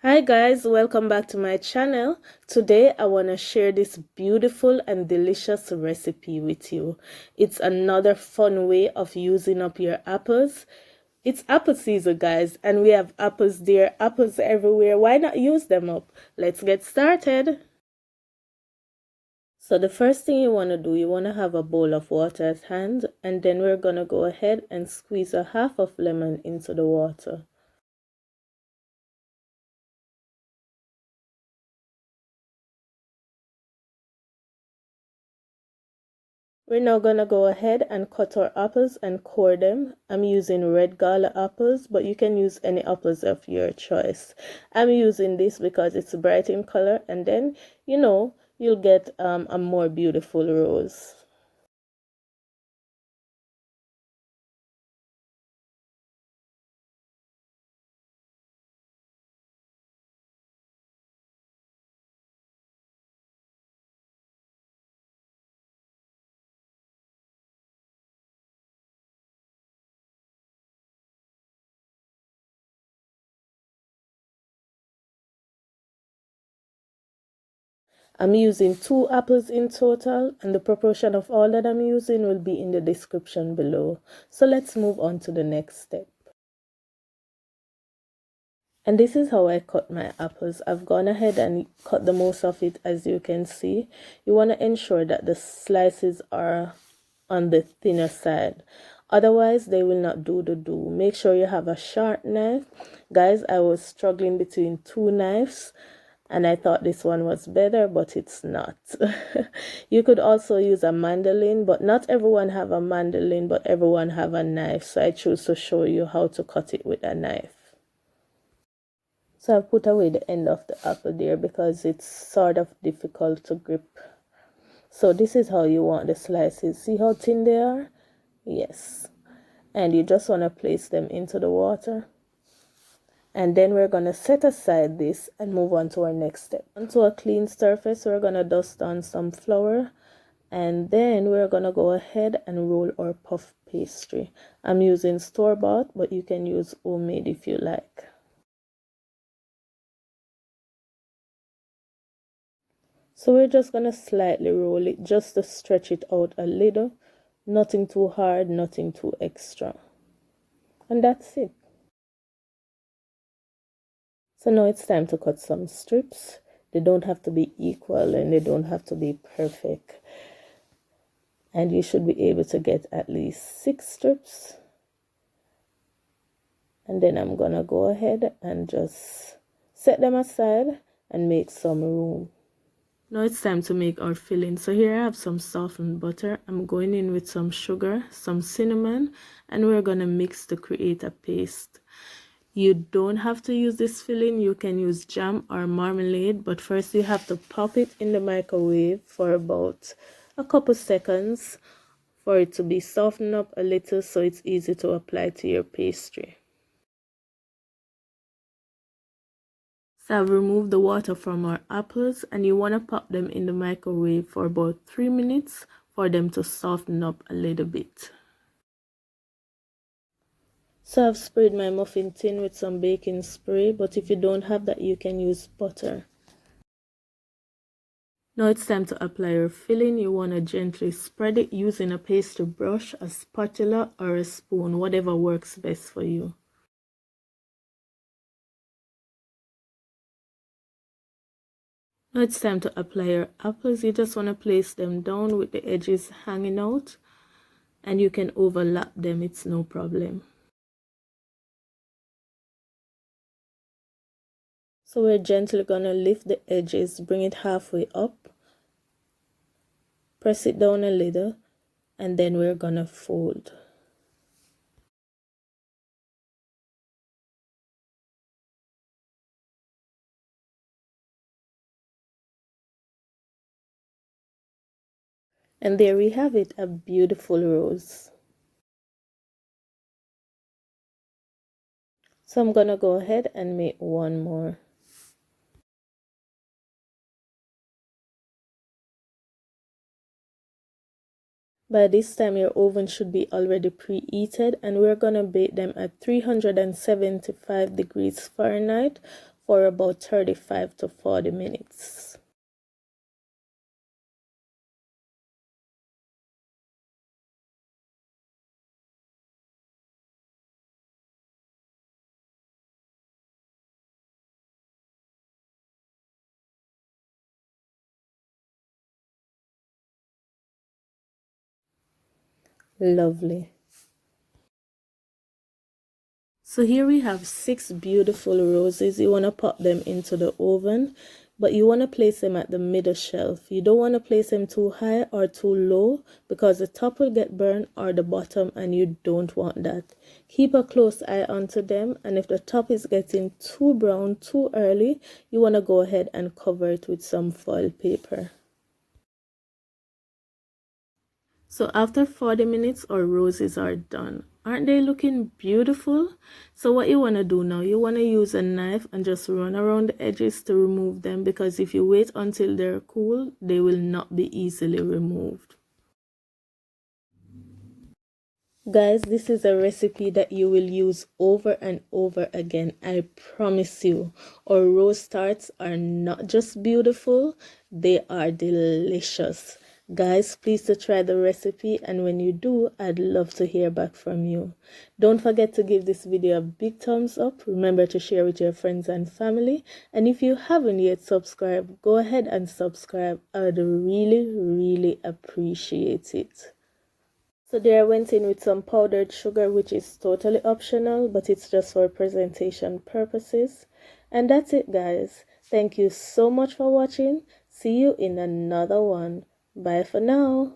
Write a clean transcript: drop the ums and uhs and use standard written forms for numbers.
Hi guys, welcome back to my channel. Today I want to share this beautiful and delicious recipe with you. It's another fun way of using up your apples. It's apple season, guys, and we have apples there, apples everywhere. Why not use them up? Let's get started. So the first thing you want to do, you want to have a bowl of water at hand, and then we're going to go ahead and squeeze a half of lemon into the water. We're now gonna go ahead and cut our apples and core them. I'm using red gala apples, but you can use any apples of your choice. I'm using this because it's bright in color, and then you'll get a more beautiful rose. I'm using 2 apples in total, and the proportion of all that I'm using will be in the description below. So let's move on to the next step. And this is how I cut my apples. I've gone ahead and cut the most of it, as you can see. You want to ensure that the slices are on the thinner side. Otherwise, they will not do. Make sure you have a sharp knife. Guys, I was struggling between 2 knives, and I thought this one was better, but it's not. You could also use a mandolin, but not everyone have a mandolin, but everyone have a knife. So I choose to show you how to cut it with a knife. So I've put away the end of the apple there because it's sort of difficult to grip. So this is how you want the slices. See how thin they are? Yes. And you just want to place them into the water. And then we're going to set aside this and move on to our next step. Onto a clean surface, we're going to dust on some flour. And then we're going to go ahead and roll our puff pastry. I'm using store-bought, but you can use homemade if you like. So we're just going to slightly roll it just to stretch it out a little. Nothing too hard, nothing too extra. And that's it. So now it's time to cut some strips. They don't have to be equal and they don't have to be perfect. And you should be able to get at least 6 strips. And then I'm going to go ahead and just set them aside and make some room. Now it's time to make our filling. So here I have some softened butter. I'm going in with some sugar, some cinnamon, and we're going to mix to create a paste. You don't have to use this filling. You can use jam or marmalade, but first you have to pop it in the microwave for about a couple seconds for it to be softened up a little so it's easy to apply to your pastry. So I've removed the water from our apples, and you want to pop them in the microwave for about 3 minutes for them to soften up a little bit. So I've sprayed my muffin tin with some baking spray, but if you don't have that, you can use butter. Now it's time to apply your filling. You want to gently spread it using a pastry brush, a spatula, or a spoon, whatever works best for you. Now it's time to apply your apples. You just want to place them down with the edges hanging out, and you can overlap them, it's no problem. So we're gently gonna lift the edges, bring it halfway up, press it down a little, and then we're gonna fold. And there we have it, a beautiful rose. So I'm gonna go ahead and make one more. By this time your oven should be already preheated, and we're gonna bake them at 375 degrees Fahrenheit for about 35 to 40 minutes. Lovely. So here we have 6 beautiful roses. You want to pop them into the oven, but you want to place them at the middle shelf. You don't want to place them too high or too low because the top will get burned or the bottom, and you don't want that. Keep a close eye onto them, and if the top is getting too brown too early, you want to go ahead and cover it with some foil paper. So after 40 minutes, our roses are done. Aren't they looking beautiful? So what you want to do now, you want to use a knife and just run around the edges to remove them, because if you wait until they're cool, they will not be easily removed. Guys, this is a recipe that you will use over and over again. I promise you. Our rose tarts are not just beautiful, they are delicious. Guys, please to try the recipe, and when you do, I'd love to hear back from you. Don't forget to give this video a big thumbs up. Remember to share with your friends and family. And if you haven't yet subscribed, go ahead and subscribe. I would really appreciate it. So there I went in with some powdered sugar, which is totally optional, but it's just for presentation purposes. And that's it, guys. Thank you so much for watching. See you in another one. Bye for now.